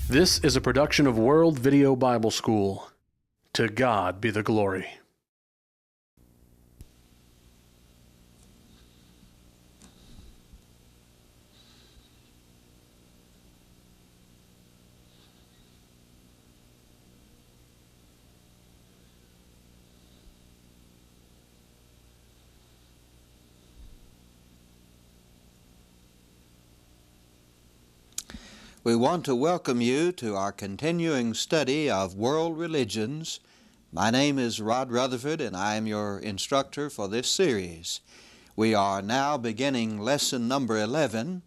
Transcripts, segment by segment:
This is a production of World Video Bible School. To God be the glory. We want to welcome you to our continuing study of world religions. My name is Rod Rutherford and I am your instructor for this series. We are now beginning lesson number 11,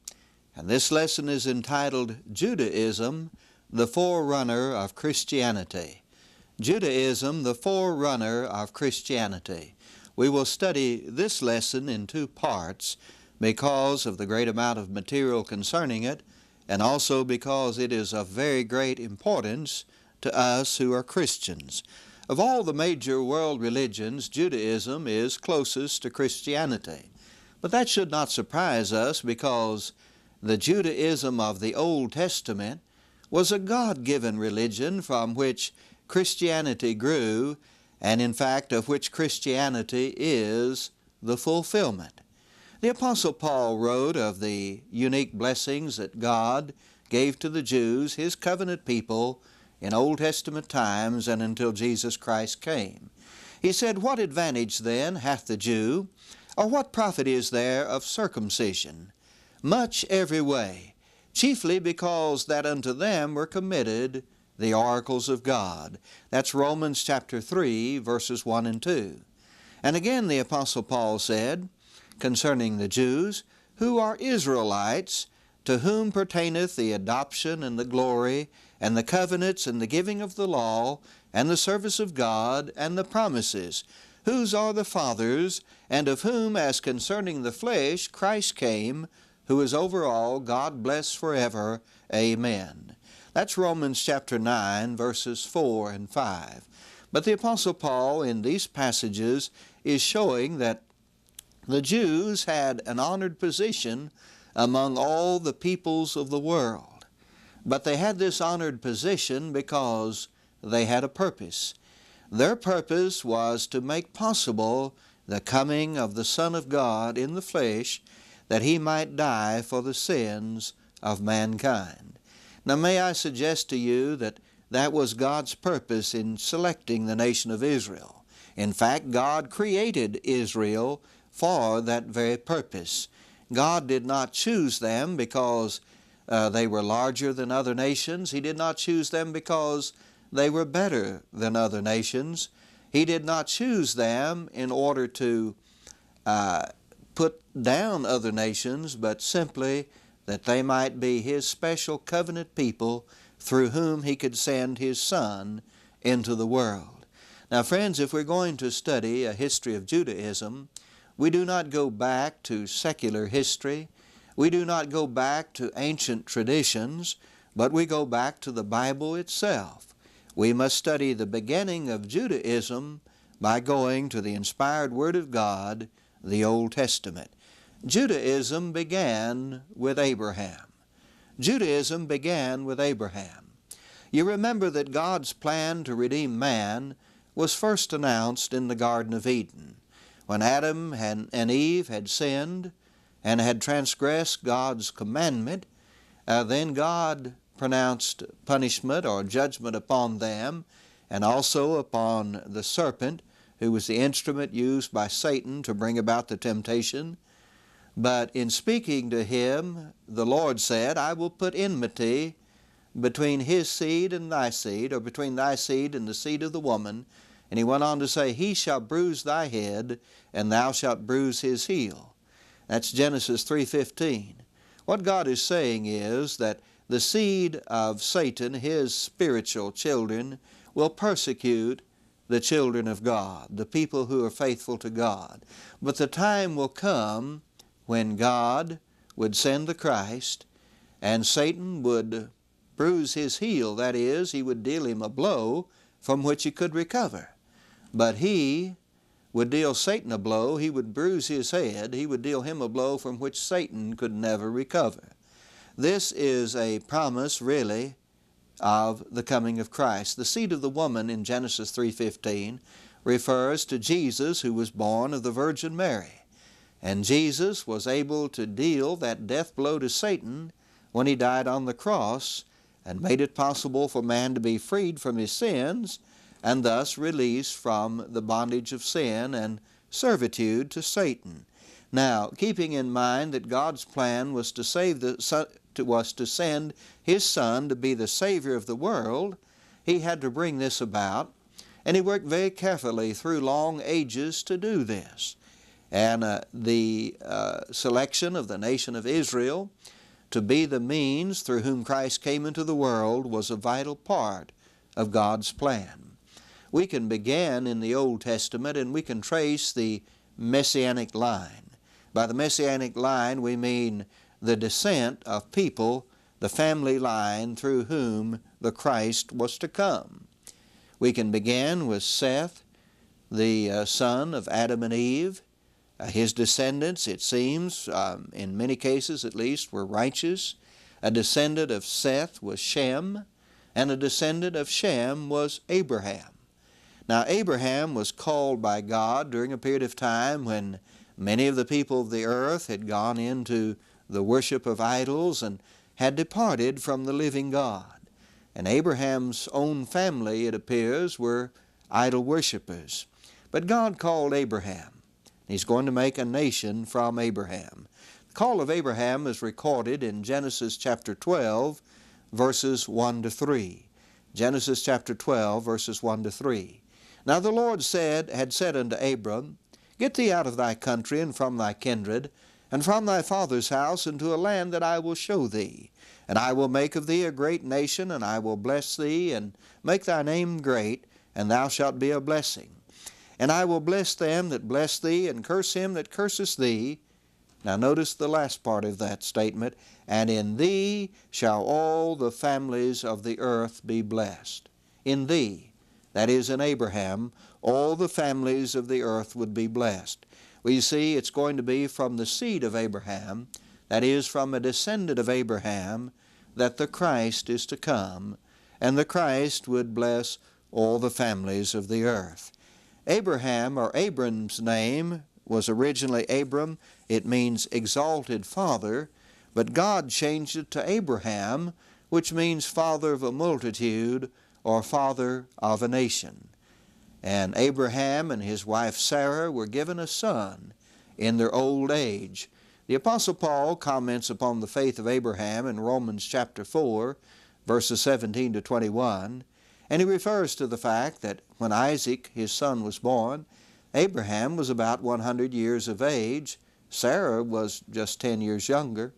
and this lesson is entitled Judaism, the Forerunner of Christianity. Judaism, the Forerunner of Christianity. We will study this lesson in two parts because of the great amount of material concerning it, and also because it is of very great importance to us who are Christians. Of all the major world religions, Judaism is closest to Christianity. But that should not surprise us, because the Judaism of the Old Testament was a God-given religion from which Christianity grew, and in fact of which Christianity is the fulfillment. The Apostle Paul wrote of the unique blessings that God gave to the Jews, His covenant people, in Old Testament times and until Jesus Christ came. He said, "What advantage then hath the Jew, or what profit is there of circumcision? Much every way, chiefly because that unto them were committed the oracles of God." That's Romans chapter 3, verses 1 and 2. And again the Apostle Paul said, concerning the Jews, who are Israelites, to whom pertaineth the adoption and the glory, and the covenants and the giving of the law, and the service of God, and the promises, whose are the fathers, and of whom, as concerning the flesh, Christ came, who is over all, God bless forever. Amen. That's Romans chapter 9, verses 4 and 5. But the Apostle Paul in these passages is showing that the Jews had an honored position among all the peoples of the world. But they had this honored position because they had a purpose. Their purpose was to make possible the coming of the Son of God in the flesh, that He might die for the sins of mankind. Now may I suggest to you that that was God's purpose in selecting the nation of Israel. In fact, God created Israel for that very purpose. God did not choose them because they were larger than other nations. He did not choose them because they were better than other nations. He did not choose them in order to put down other nations, but simply that they might be His special covenant people through whom He could send His Son into the world. Now friends, if we're going to study a history of Judaism, we do not go back to secular history. We do not go back to ancient traditions, but we go back to the Bible itself. We must study the beginning of Judaism by going to the inspired Word of God, the Old Testament. Judaism began with Abraham. Judaism began with Abraham. You remember that God's plan to redeem man was first announced in the Garden of Eden. When Adam and Eve had sinned and had transgressed God's commandment, then God pronounced punishment or judgment upon them, and also upon the serpent, who was the instrument used by Satan to bring about the temptation. But in speaking to him, the Lord said, "I will put enmity between his seed and thy seed," or between thy seed and the seed of the woman. And He went on to say, "He shall bruise thy head, and thou shalt bruise his heel." That's Genesis 3:15. What God is saying is that the seed of Satan, his spiritual children, will persecute the children of God, the people who are faithful to God. But the time will come when God would send the Christ, and Satan would bruise his heel. That is, He would deal him a blow from which he could recover. But He would deal Satan a blow. He would bruise his head. He would deal him a blow from which Satan could never recover. This is a promise, really, of the coming of Christ. The seed of the woman in Genesis 3:15 refers to Jesus, who was born of the Virgin Mary. And Jesus was able to deal that death blow to Satan when He died on the cross and made it possible for man to be freed from his sins and thus released from the bondage of sin and servitude to Satan. Now, keeping in mind that God's plan was to send His Son to be the Savior of the world, He had to bring this about, and He worked very carefully through long ages to do this. And the selection of the nation of Israel to be the means through whom Christ came into the world was a vital part of God's plan. We can begin in the Old Testament and we can trace the Messianic line. By the Messianic line we mean the descent of people, the family line through whom the Christ was to come. We can begin with Seth, the son of Adam and Eve. His descendants, it seems, in many cases at least, were righteous. A descendant of Seth was Shem, and a descendant of Shem was Abraham. Now, Abraham was called by God during a period of time when many of the people of the earth had gone into the worship of idols and had departed from the living God. And Abraham's own family, it appears, were idol worshippers. But God called Abraham. He's going to make a nation from Abraham. The call of Abraham is recorded in Genesis chapter 12, verses 1 to 3. Genesis chapter 12, verses 1 to 3. Now the Lord had said unto Abram, Get thee out of thy country and from thy kindred, and from thy father's house into a land that I will show thee. And I will make of thee a great nation, and I will bless thee, and make thy name great, and thou shalt be a blessing. And I will bless them that bless thee, and curse him that curseth thee. Now notice the last part of that statement. And in thee shall all the families of the earth be blessed. In thee, that is in Abraham, all the families of the earth would be blessed. Well, you see, it's going to be from the seed of Abraham, that is, from a descendant of Abraham, that the Christ is to come, and the Christ would bless all the families of the earth. Abraham, or Abram's name, was originally Abram. It means exalted father, but God changed it to Abraham, which means father of a multitude or father of a nation. And Abraham and his wife Sarah were given a son in their old age. The Apostle Paul comments upon the faith of Abraham in Romans chapter 4, verses 17 to 21, and he refers to the fact that when Isaac, his son, was born, Abraham was about 100 years of age. Sarah was just 10 years younger.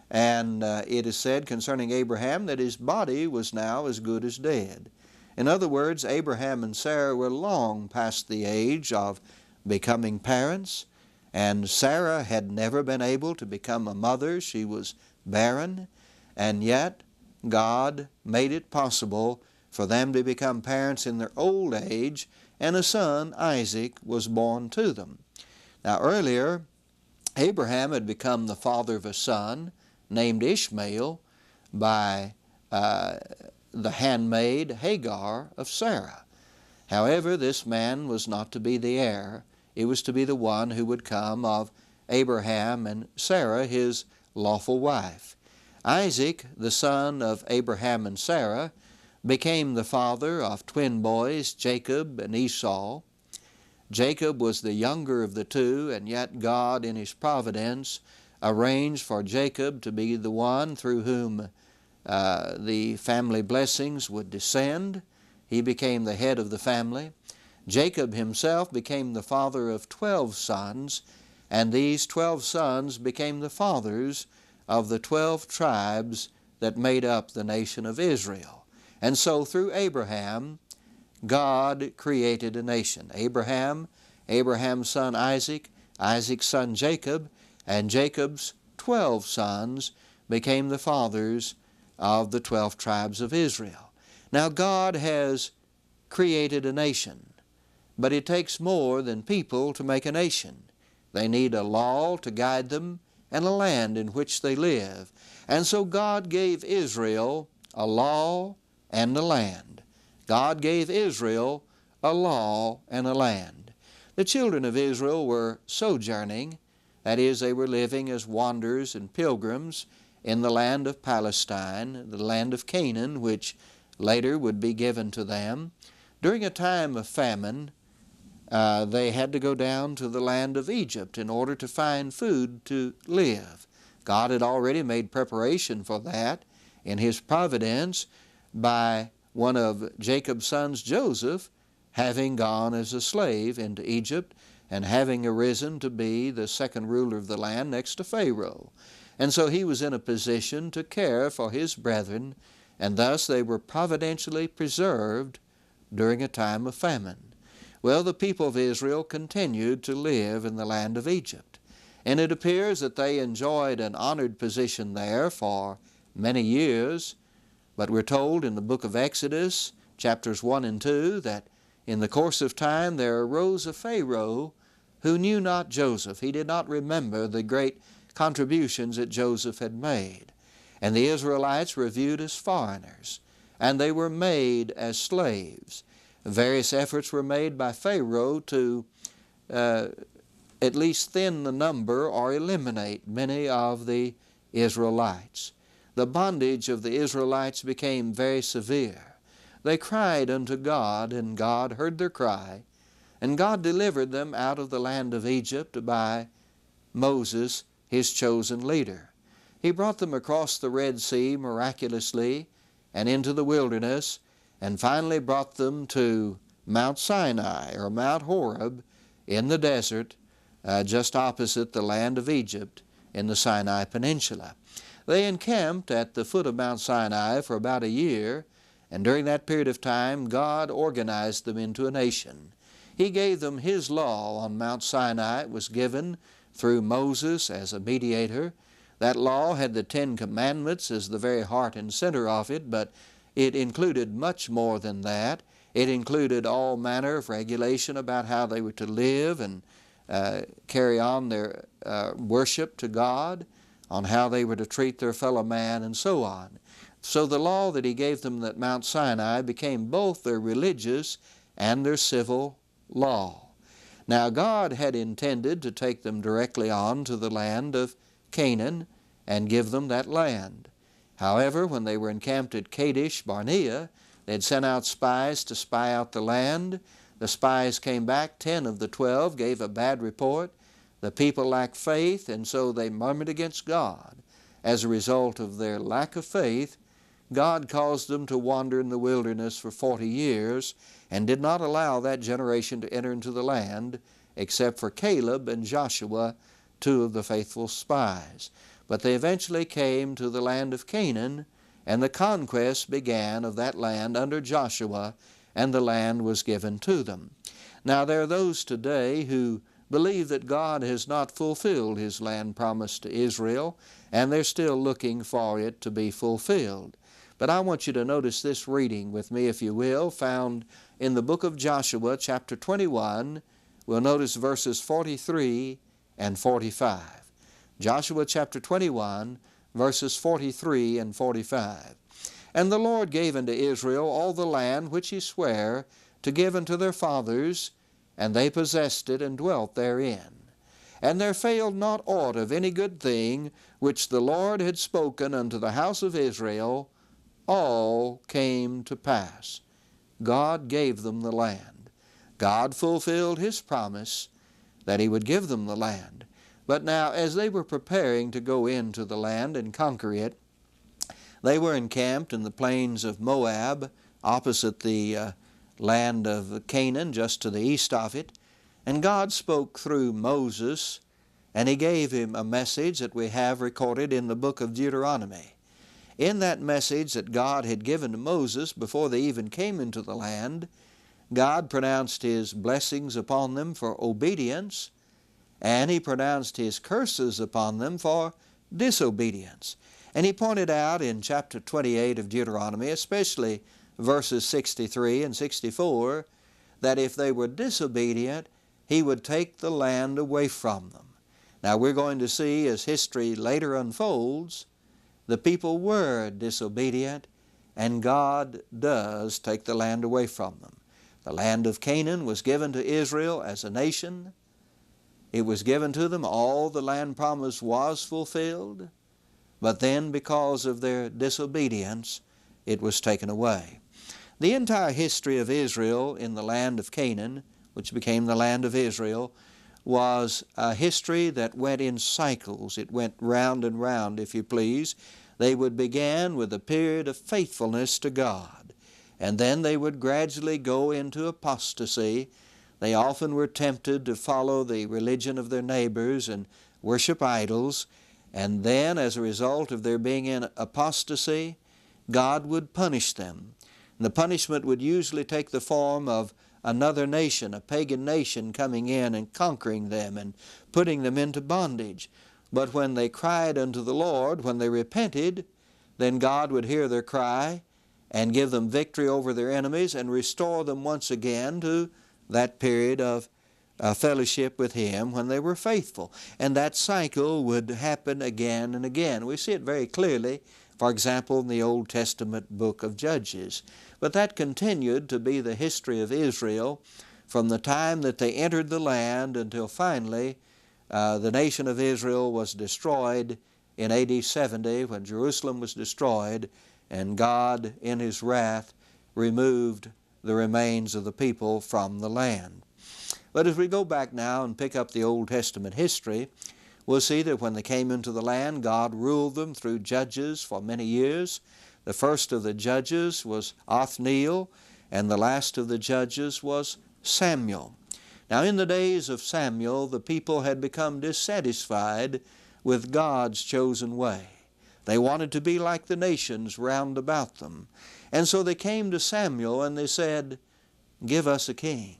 And it is said concerning Abraham that his body was now as good as dead. In other words, Abraham and Sarah were long past the age of becoming parents, and Sarah had never been able to become a mother. She was barren, and yet God made it possible for them to become parents in their old age, and a son, Isaac, was born to them. Now earlier, Abraham had become the father of a son named Ishmael by the handmaid Hagar of Sarah. However, this man was not to be the heir. It was to be the one who would come of Abraham and Sarah, his lawful wife. Isaac, the son of Abraham and Sarah, became the father of twin boys, Jacob and Esau. Jacob was the younger of the two, and yet God in His providence arranged for Jacob to be the one through whom the family blessings would descend. He became the head of the family. Jacob himself became the father of 12 sons, and these 12 sons became the fathers of the 12 tribes that made up the nation of Israel. And so through Abraham, God created a nation. Abraham's son Isaac, Isaac's son Jacob, and Jacob's 12 sons became the fathers of the 12 tribes of Israel. Now God has created a nation, but it takes more than people to make a nation. They need a law to guide them and a land in which they live. And so God gave Israel a law and a land. God gave Israel a law and a land. The children of Israel were sojourning, that is, they were living as wanderers and pilgrims in the land of Palestine, the land of Canaan, which later would be given to them. During a time of famine, they had to go down to the land of Egypt in order to find food to live. God had already made preparation for that in His providence by one of Jacob's sons, Joseph, having gone as a slave into Egypt and having arisen to be the second ruler of the land next to Pharaoh. And so he was in a position to care for his brethren, and thus they were providentially preserved during a time of famine. Well, the people of Israel continued to live in the land of Egypt, and it appears that they enjoyed an honored position there for many years, but we're told in the book of Exodus, chapters 1 and 2, that in the course of time there arose a Pharaoh who knew not Joseph. He did not remember the great contributions that Joseph had made. And the Israelites were viewed as foreigners, and they were made as slaves. Various efforts were made by Pharaoh to at least thin the number or eliminate many of the Israelites. The bondage of the Israelites became very severe. They cried unto God, and God heard their cry, and God delivered them out of the land of Egypt by Moses, His chosen leader. He brought them across the Red Sea miraculously and into the wilderness, and finally brought them to Mount Sinai, or Mount Horeb, in the desert, just opposite the land of Egypt in the Sinai Peninsula. They encamped at the foot of Mount Sinai for about a year, and during that period of time, God organized them into a nation. He gave them His law on Mount Sinai. It was given through Moses as a mediator. That law had the 10 Commandments as the very heart and center of it, but it included much more than that. It included all manner of regulation about how they were to live and carry on their worship to God, on how they were to treat their fellow man, and so on. So the law that He gave them at Mount Sinai became both their religious and their civil law. Now God had intended to take them directly on to the land of Canaan and give them that land. However, when they were encamped at Kadesh Barnea, they had sent out spies to spy out the land. The spies came back. 10 of the 12 gave a bad report. The people lacked faith, and so they murmured against God. As a result of their lack of faith, God caused them to wander in the wilderness for 40 years and did not allow that generation to enter into the land except for Caleb and Joshua, 2 of the faithful spies. But they eventually came to the land of Canaan, and the conquest began of that land under Joshua, and the land was given to them. Now there are those today who believe that God has not fulfilled His land promise to Israel, and they're still looking for it to be fulfilled. But I want you to notice this reading with me, if you will, found in the book of Joshua, chapter 21. We'll notice verses 43 and 45. Joshua chapter 21, verses 43 and 45. And the Lord gave unto Israel all the land which He sware to give unto their fathers, and they possessed it and dwelt therein. And there failed not aught of any good thing which the Lord had spoken unto the house of Israel, all came to pass. God gave them the land. God fulfilled His promise that He would give them the land. But now, as they were preparing to go into the land and conquer it, they were encamped in the plains of Moab, opposite the land of Canaan, just to the east of it. And God spoke through Moses, and He gave him a message that we have recorded in the book of Deuteronomy. In that message that God had given to Moses before they even came into the land, God pronounced His blessings upon them for obedience, and He pronounced His curses upon them for disobedience. And He pointed out in chapter 28 of Deuteronomy, especially verses 63 and 64, that if they were disobedient, He would take the land away from them. Now we're going to see, as history later unfolds, the people were disobedient, and God does take the land away from them. The land of Canaan was given to Israel as a nation. It was given to them. All the land promise was fulfilled. But then, because of their disobedience, it was taken away. The entire history of Israel in the land of Canaan, which became the land of Israel, was a history that went in cycles. It went round and round, if you please. They would begin with a period of faithfulness to God, and then they would gradually go into apostasy. They often were tempted to follow the religion of their neighbors and worship idols, and then, as a result of their being in apostasy, God would punish them. And the punishment would usually take the form of another nation, a pagan nation, coming in and conquering them and putting them into bondage. But when they cried unto the Lord, when they repented, then God would hear their cry and give them victory over their enemies and restore them once again to that period of fellowship with Him when they were faithful. And that cycle would happen again and again. We see it very clearly, for example, in the Old Testament book of Judges. But that continued to be the history of Israel from the time that they entered the land until finally the nation of Israel was destroyed in AD 70 when Jerusalem was destroyed, and God in His wrath removed the remains of the people from the land. But as we go back now and pick up the Old Testament history, we'll see that when they came into the land, God ruled them through judges for many years. The first of the judges was Othniel, and the last of the judges was Samuel. Now, in the days of Samuel, the people had become dissatisfied with God's chosen way. They wanted to be like the nations round about them. And so they came to Samuel and they said, "Give us a king."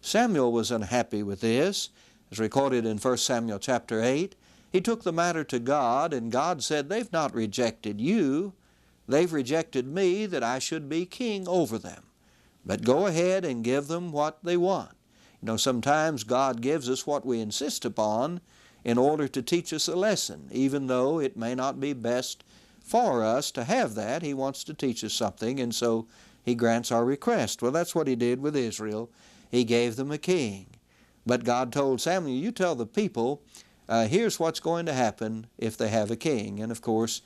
Samuel was unhappy with this. As recorded in 1 Samuel chapter 8, he took the matter to God, and God said, "They've not rejected you. They've rejected me that I should be king over them. But go ahead and give them what they want." You know, sometimes God gives us what we insist upon in order to teach us a lesson. Even though it may not be best for us to have that, He wants to teach us something, and so He grants our request. Well, that's what He did with Israel. He gave them a king. But God told Samuel, "You tell the people, here's what's going to happen if they have a king." And of course,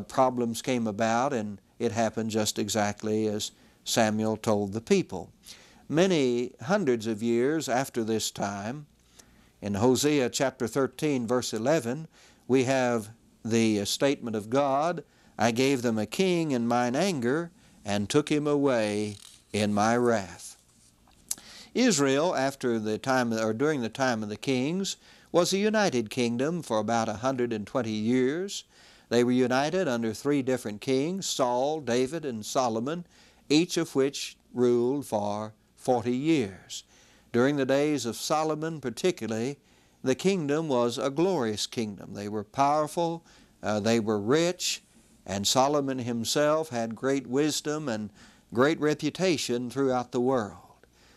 problems came about, and it happened just exactly as Samuel told the people. Many hundreds of years after this time, in Hosea chapter 13, verse 11, we have the statement of God, "I gave them a king in mine anger, and took him away in my wrath." Israel, after the time, or during the time of the kings, was a united kingdom for about 120 years. They were united under three different kings, Saul, David, and Solomon, each of which ruled for 40 years. During the days of Solomon particularly, the kingdom was a glorious kingdom. They were powerful, they were rich, and Solomon himself had great wisdom and great reputation throughout the world.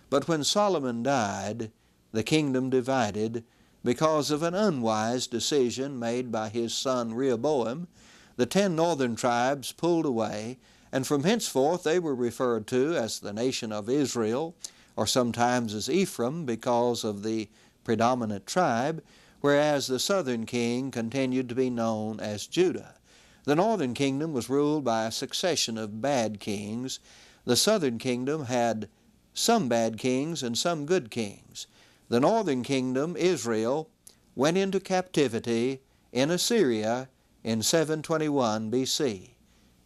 But when Solomon died, the kingdom divided because of an unwise decision made by his son Rehoboam. The 10 northern tribes pulled away, and from henceforth they were referred to as the nation of Israel, or sometimes as Ephraim because of the predominant tribe, whereas the southern king continued to be known as Judah. The northern kingdom was ruled by a succession of bad kings. The southern kingdom had some bad kings and some good kings. The northern kingdom, Israel, went into captivity in Assyria in 721 BC.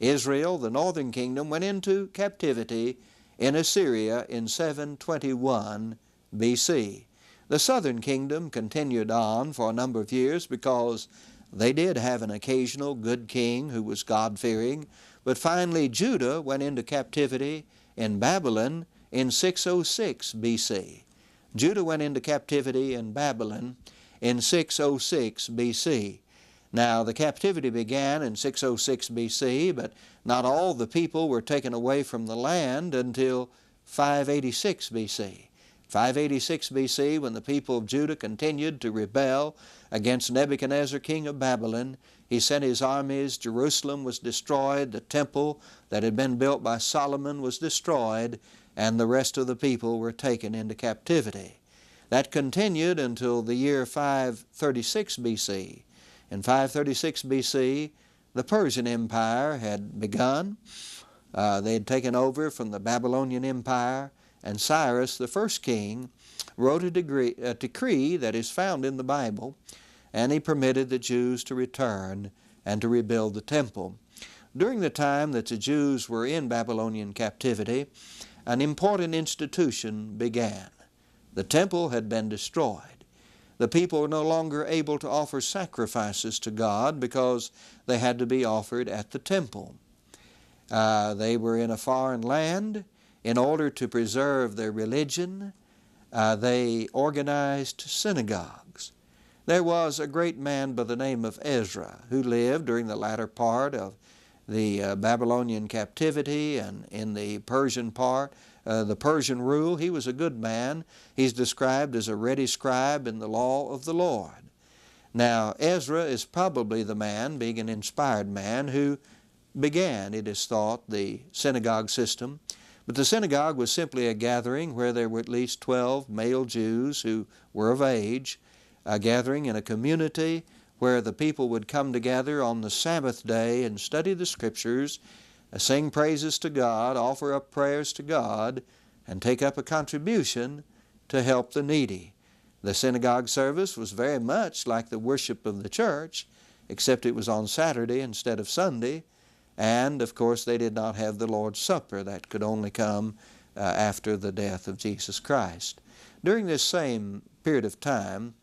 Israel, the northern kingdom, went into captivity in Assyria in 721 BC. The southern kingdom continued on for a number of years because they did have an occasional good king who was God-fearing, but finally Judah went into captivity in Babylon in 606 BC. Judah went into captivity in Babylon in 606 BC. Now, the captivity began in 606 BC, but not all the people were taken away from the land until 586 BC. 586 BC, when the people of Judah continued to rebel against Nebuchadnezzar, king of Babylon, he sent his armies. Jerusalem was destroyed. The temple that had been built by Solomon was destroyed, and the rest of the people were taken into captivity. That continued until the year 536 BC. In 536 BC, the Persian Empire had begun. They had taken over from the Babylonian Empire, and Cyrus, the first king, wrote a decree that is found in the Bible, and he permitted the Jews to return and to rebuild the temple. During the time that the Jews were in Babylonian captivity, an important institution began. The temple had been destroyed. The people were no longer able to offer sacrifices to God because they had to be offered at the temple. They were in a foreign land. In order to preserve their religion, they organized synagogues. There was a great man by the name of Ezra who lived during the latter part of the Babylonian captivity and in the Persian part, the Persian rule. He was a good man. He's described as a ready scribe in the law of the Lord. Now, Ezra is probably the man, being an inspired man, who began, it is thought, the synagogue system. But the synagogue was simply a gathering where there were at least 12 male Jews who were of age, a gathering in a community where the people would come together on the Sabbath day and study the Scriptures, sing praises to God, offer up prayers to God, and take up a contribution to help the needy. The synagogue service was very much like the worship of the church, except it was on Saturday instead of Sunday, and of course they did not have the Lord's Supper. That could only come after the death of Jesus Christ. During this same period of time,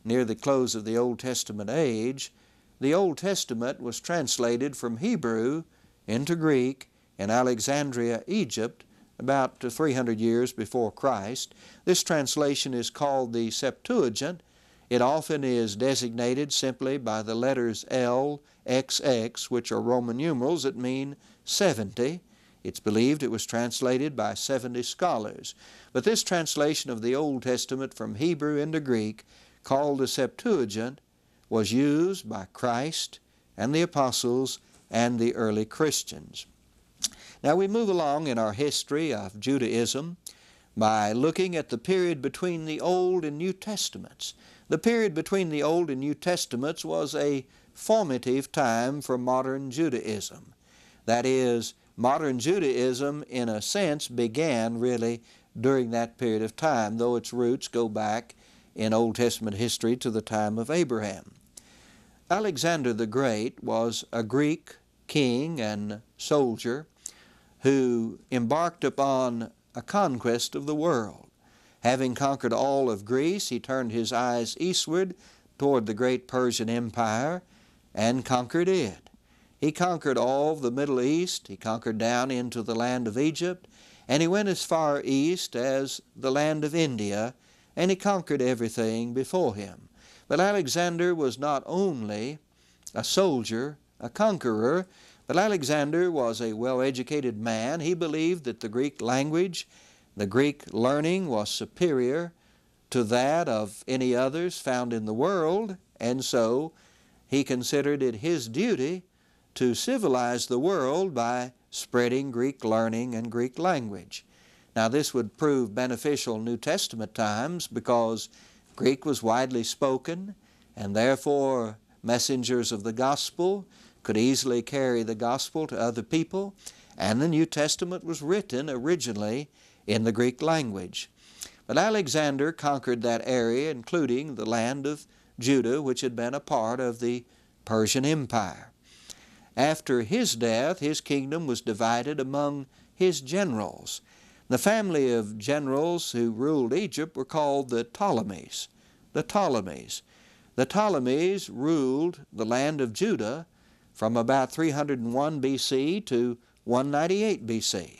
near the close of the Old Testament age, the Old Testament was translated from Hebrew into Greek in Alexandria, Egypt, about 300 years before Christ. This translation is called the Septuagint. It often is designated simply by the letters LXX, which are Roman numerals that mean 70. It's believed it was translated by 70 scholars. But this translation of the Old Testament from Hebrew into Greek, called the Septuagint, was used by Christ and the apostles and the early Christians. Now we move along in our history of Judaism by looking at the period between the Old and New Testaments. The period between the Old and New Testaments was a formative time for modern Judaism. That is, modern Judaism, in a sense, began really during that period of time, though its roots go back in Old Testament history to the time of Abraham. Alexander the Great was a Greek king and soldier who embarked upon a conquest of the world. Having conquered all of Greece, he turned his eyes eastward toward the great Persian Empire and conquered it. He conquered all of the Middle East. He conquered down into the land of Egypt, and he went as far east as the land of India, and he conquered everything before him. But Alexander was not only a soldier, a conqueror, but Alexander was a well-educated man. He believed that the Greek language, the Greek learning was superior to that of any others found in the world, and so he considered it his duty to civilize the world by spreading Greek learning and Greek language. Now this would prove beneficial in New Testament times because Greek was widely spoken, and therefore messengers of the gospel could easily carry the gospel to other people, and the New Testament was written originally in the Greek language. But Alexander conquered that area, including the land of Judah, which had been a part of the Persian Empire. After his death, his kingdom was divided among his generals. The family of generals who ruled Egypt were called the Ptolemies. The Ptolemies. The Ptolemies ruled the land of Judah from about 301 BC to 198 BC.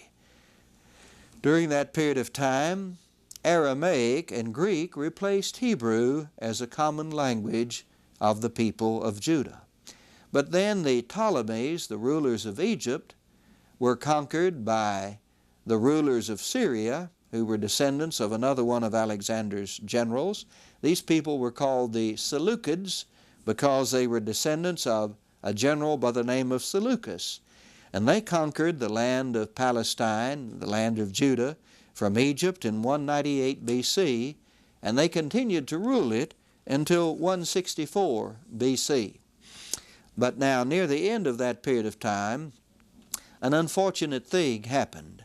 During that period of time, Aramaic and Greek replaced Hebrew as a common language of the people of Judah. But then the Ptolemies, the rulers of Egypt, were conquered by the rulers of Syria, who were descendants of another one of Alexander's generals. These people were called the Seleucids because they were descendants of a general by the name of Seleucus. And they conquered the land of Palestine, the land of Judah, from Egypt in 198 BC, and they continued to rule it until 164 BC. But now, near the end of that period of time, an unfortunate thing happened.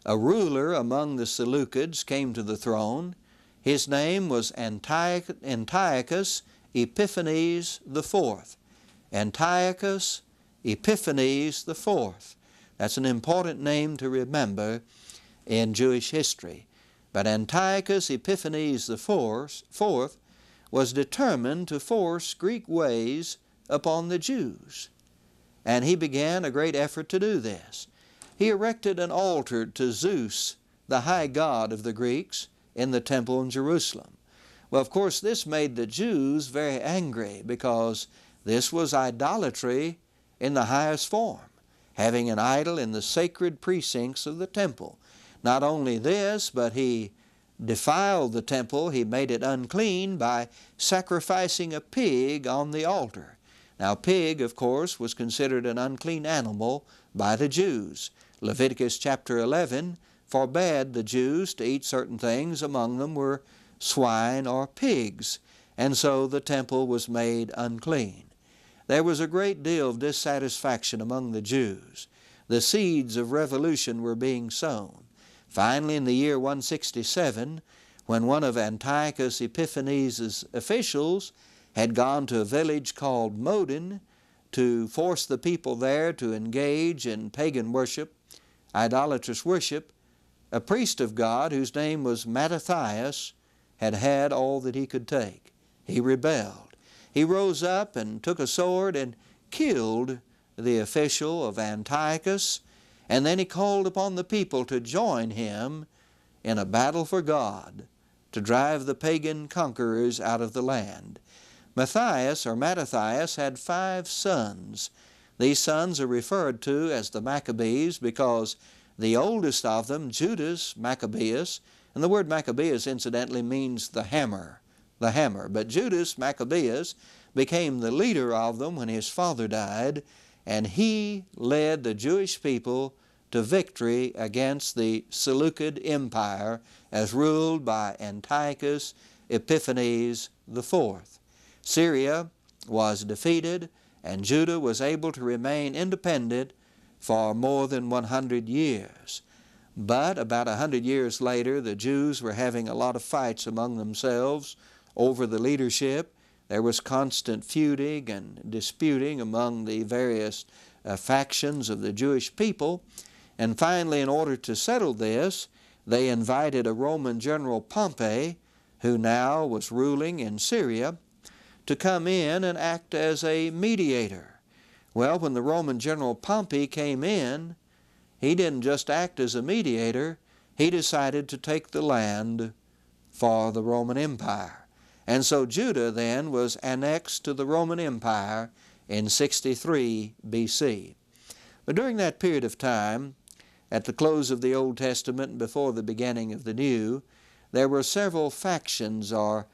A ruler among the Seleucids came to the throne. His name was Antiochus Epiphanes IV. Antiochus Epiphanes IV. That's an important name to remember in Jewish history. But Antiochus Epiphanes IV was determined to force Greek ways upon the Jews. And he began a great effort to do this. He erected an altar to Zeus, the high god of the Greeks, in the temple in Jerusalem. Well, of course, this made the Jews very angry because this was idolatry in the highest form, having an idol in the sacred precincts of the temple. Not only this, but he defiled the temple. He made it unclean by sacrificing a pig on the altar. Now, pig, of course, was considered an unclean animal by the Jews. Leviticus chapter 11 forbade the Jews to eat certain things. Among them were swine or pigs, and so the temple was made unclean. There was a great deal of dissatisfaction among the Jews. The seeds of revolution were being sown. Finally, in the year 167, when one of Antiochus Epiphanes' officials had gone to a village called Modin to force the people there to engage in pagan worship, idolatrous worship, a priest of God whose name was Mattathias had had all that he could take. He rebelled. He rose up and took a sword and killed the official of Antiochus, and then he called upon the people to join him in a battle for God to drive the pagan conquerors out of the land. Mattathias had 5 sons. These sons are referred to as the Maccabees because the oldest of them, Judas Maccabeus, and the word Maccabeus incidentally means the hammer, but Judas Maccabeus became the leader of them when his father died, and he led the Jewish people to victory against the Seleucid Empire as ruled by Antiochus Epiphanes IV. Syria was defeated, and Judah was able to remain independent for more than 100 years. But about 100 years later, the Jews were having a lot of fights among themselves over the leadership. There was constant feuding and disputing among the various factions of the Jewish people. And finally, in order to settle this, they invited a Roman general, Pompey, who now was ruling in Syria, to come in and act as a mediator. Well, when the Roman general Pompey came in, he didn't just act as a mediator, he decided to take the land for the Roman Empire. And so Judah then was annexed to the Roman Empire in 63 BC. But during that period of time, at the close of the Old Testament and before the beginning of the New, there were several factions or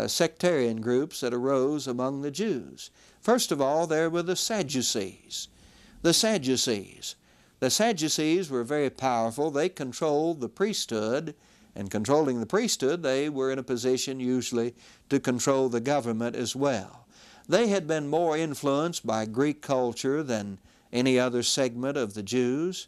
sectarian groups that arose among the Jews. First of all, there were the Sadducees. The Sadducees were very powerful. They controlled the priesthood, and controlling the priesthood, they were in a position usually to control the government as well. They had been more influenced by Greek culture than any other segment of the Jews.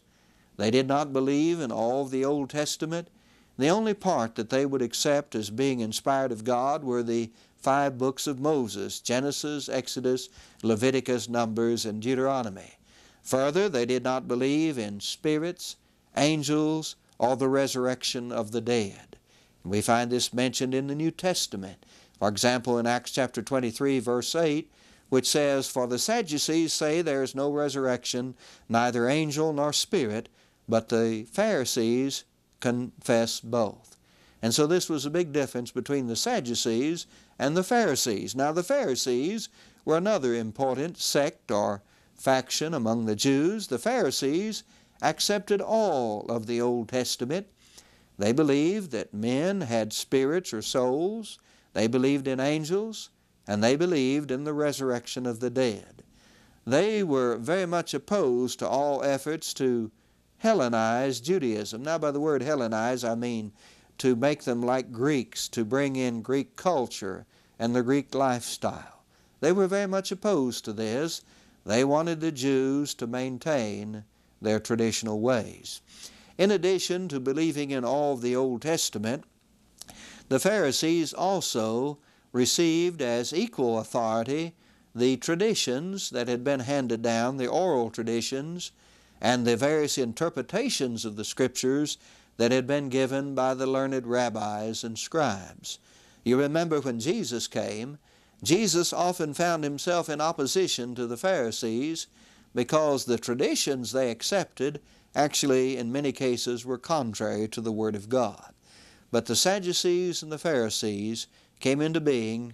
They did not believe in all of the Old Testament. The only part that they would accept as being inspired of God were the 5 books of Moses: Genesis, Exodus, Leviticus, Numbers, and Deuteronomy. Further, they did not believe in spirits, angels, or the resurrection of the dead. We find this mentioned in the New Testament. For example, in Acts chapter 23, verse 8, which says, "For the Sadducees say there is no resurrection, neither angel nor spirit, but the Pharisees confess both." And so this was a big difference between the Sadducees and the Pharisees. Now the Pharisees were another important sect or faction among the Jews. The Pharisees accepted all of the Old Testament. They believed that men had spirits or souls, they believed in angels, and they believed in the resurrection of the dead. They were very much opposed to all efforts to Hellenize Judaism. Now by the word Hellenize I mean to make them like Greeks, to bring in Greek culture and the Greek lifestyle. They were very much opposed to this. They wanted the Jews to maintain their traditional ways. In addition to believing in all of the Old Testament, the Pharisees also received as equal authority the traditions that had been handed down, the oral traditions, and the various interpretations of the Scriptures that had been given by the learned rabbis and scribes. You remember when Jesus came, Jesus often found himself in opposition to the Pharisees because the traditions they accepted actually in many cases were contrary to the Word of God. But the Sadducees and the Pharisees came into being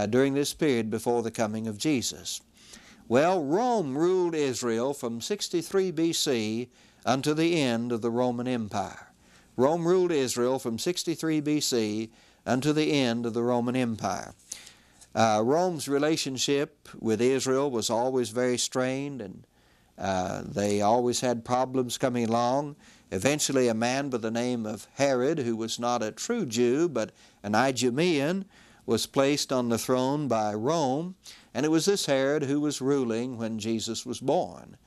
during this period before the coming of Jesus. Well, Rome ruled Israel from 63 BC unto the end of the Roman Empire. Rome ruled Israel from 63 BC unto the end of the Roman Empire. Rome's relationship with Israel was always very strained, and they always had problems coming along. Eventually a man by the name of Herod, who was not a true Jew but an Idumean, was placed on the throne by Rome, and it was this Herod who was ruling when Jesus was born.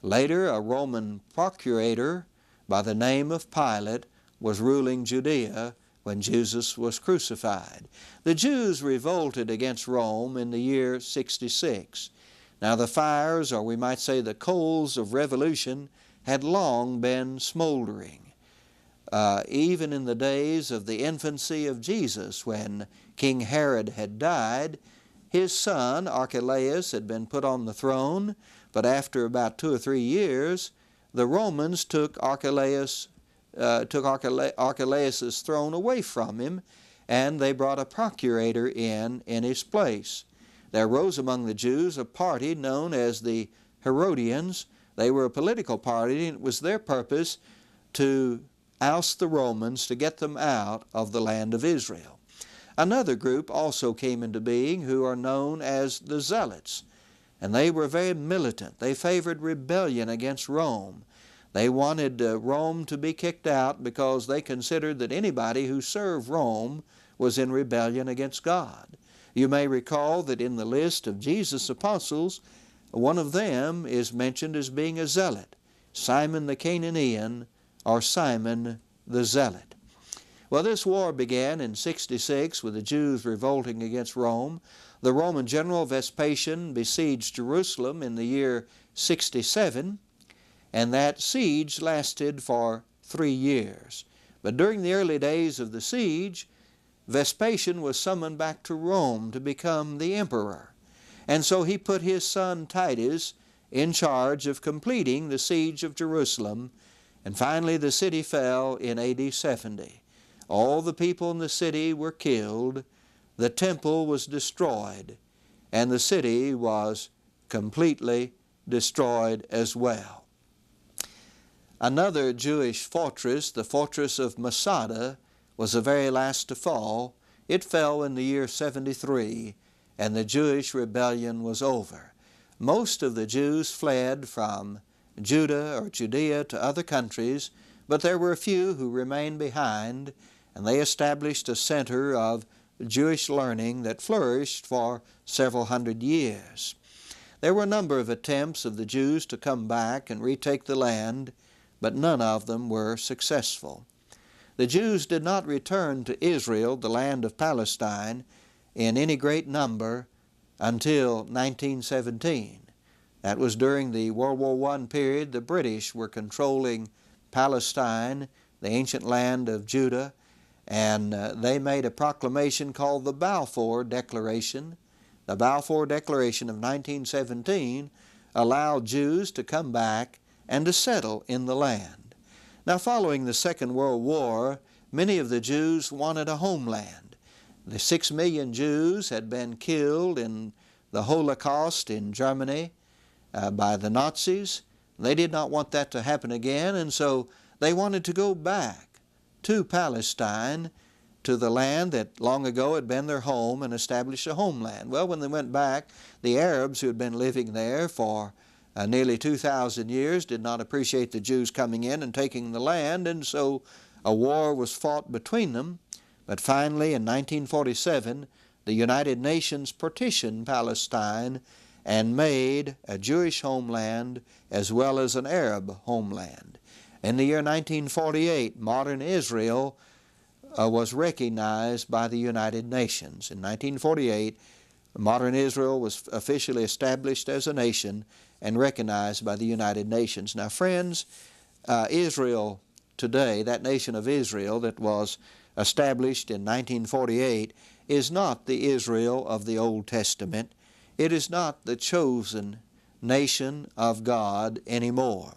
Later a Roman procurator by the name of Pilate was ruling Judea when Jesus was crucified. The Jews revolted against Rome in the year 66. Now the fires, or we might say the coals of revolution, had long been smoldering. Even in the days of the infancy of Jesus, when King Herod had died, his son Archelaus had been put on the throne, but after about 2 or 3 years, the Romans took Archelaus' throne away from him, and they brought a procurator in his place. There arose among the Jews a party known as the Herodians. They were a political party, and it was their purpose to oust the Romans, to get them out of the land of Israel. Another group also came into being who are known as the Zealots, and they were very militant. They favored rebellion against Rome. They wanted Rome to be kicked out because they considered that anybody who served Rome was in rebellion against God. You may recall that in the list of Jesus' apostles, one of them is mentioned as being a zealot, Simon the Canaanian, or Simon the Zealot. Well, this war began in 66 with the Jews revolting against Rome. The Roman general Vespasian besieged Jerusalem in the year 67, and that siege lasted for 3 years. But during the early days of the siege, Vespasian was summoned back to Rome to become the emperor. And so he put his son Titus in charge of completing the siege of Jerusalem, and finally the city fell in AD 70. All the people in the city were killed, the temple was destroyed, and the city was completely destroyed as well. Another Jewish fortress, the fortress of Masada, was the very last to fall. It fell in the year 73, and the Jewish rebellion was over. Most of the Jews fled from Judah or Judea to other countries, but there were a few who remained behind, and they established a center of Jewish learning that flourished for several hundred years. There were a number of attempts of the Jews to come back and retake the land, but none of them were successful. The Jews did not return to Israel, the land of Palestine, in any great number until 1917. That was during the World War I period. The British were controlling Palestine, the ancient land of Judah, and they made a proclamation called the Balfour Declaration. The Balfour Declaration of 1917 allowed Jews to come back and to settle in the land. Now, following the Second World War, many of the Jews wanted a homeland. The 6 million Jews had been killed in the Holocaust in Germany by the Nazis. They did not want that to happen again, and so they wanted to go back to Palestine, to the land that long ago had been their home, and established a homeland. Well, when they went back, the Arabs who had been living there for nearly 2,000 years did not appreciate the Jews coming in and taking the land, and so a war was fought between them. But finally, in 1947, the United Nations partitioned Palestine and made a Jewish homeland as well as an Arab homeland. In the year 1948, modern Israel was recognized by the United Nations. In 1948, modern Israel was officially established as a nation and recognized by the United Nations. Now, friends, Israel today, that nation of Israel that was established in 1948, is not the Israel of the Old Testament. It is not the chosen nation of God anymore.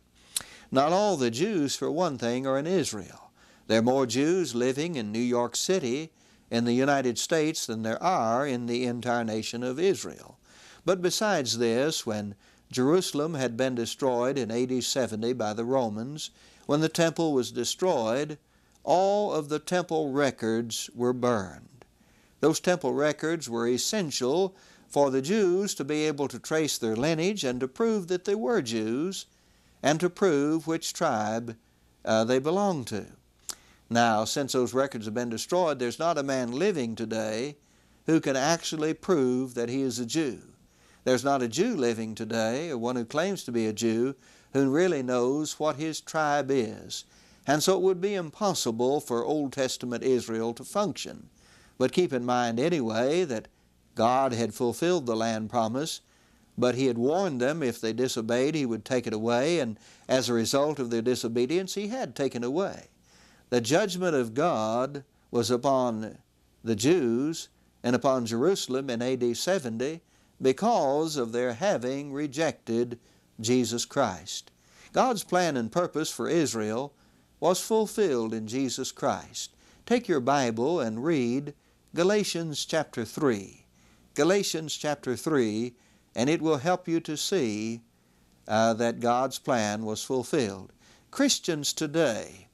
Not all the Jews, for one thing, are in Israel. There are more Jews living in New York City in the United States than there are in the entire nation of Israel. But besides this, when Jerusalem had been destroyed in AD 70 by the Romans, when the temple was destroyed, all of the temple records were burned. Those temple records were essential for the Jews to be able to trace their lineage and to prove that they were Jews and to prove which tribe they belonged to. Now, since those records have been destroyed, there's not a man living today who can actually prove that he is a Jew. There's not a Jew living today, or one who claims to be a Jew, who really knows what his tribe is. And so it would be impossible for Old Testament Israel to function. But keep in mind anyway that God had fulfilled the land promise, but He had warned them if they disobeyed, He would take it away, and as a result of their disobedience, He had taken away. The judgment of God was upon the Jews and upon Jerusalem in AD 70 because of their having rejected Jesus Christ. God's plan and purpose for Israel was fulfilled in Jesus Christ. Take your Bible and read Galatians chapter 3. Galatians chapter 3, and it will help you to see that God's plan was fulfilled. Christians today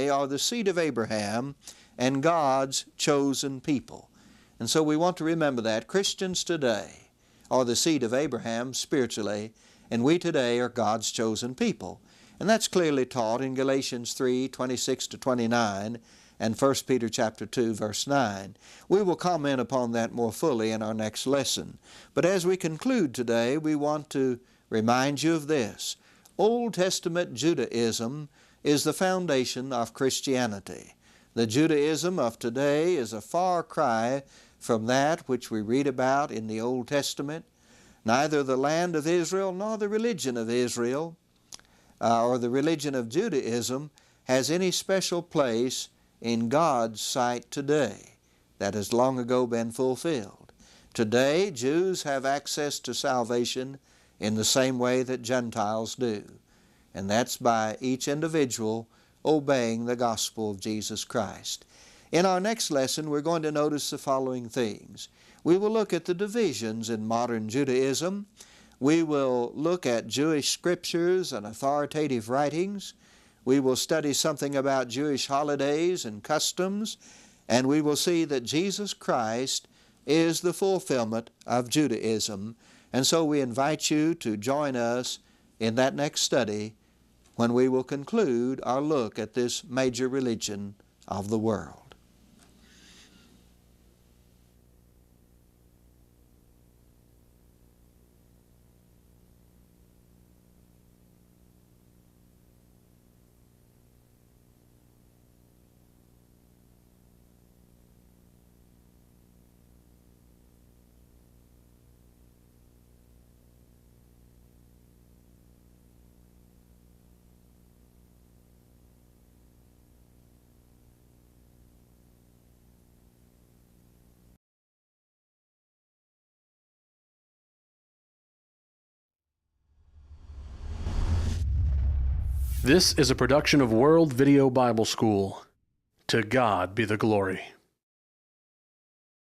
are the seed of Abraham and God's chosen people. And so we want to remember that. Christians today are the seed of Abraham spiritually, and we today are God's chosen people. And that's clearly taught in Galatians 3, 26 to 29, and 1 Peter chapter 2, verse 9. We will comment upon that more fully in our next lesson. But as we conclude today, we want to remind you of this. Old Testament Judaism is the foundation of Christianity. The Judaism of today is a far cry from that which we read about in the Old Testament. Neither the land of Israel nor the religion of Israel or the religion of Judaism has any special place in God's sight today. That has long ago been fulfilled. Today, Jews have access to salvation in the same way that Gentiles do, and that's by each individual obeying the gospel of Jesus Christ. In our next lesson, we're going to notice the following things. We will look at the divisions in modern Judaism. We will look at Jewish scriptures and authoritative writings. We will study something about Jewish holidays and customs, and we will see that Jesus Christ is the fulfillment of Judaism. And so we invite you to join us in that next study when we will conclude our look at this major religion of the world. This is a production of World Video Bible School. To God be the glory.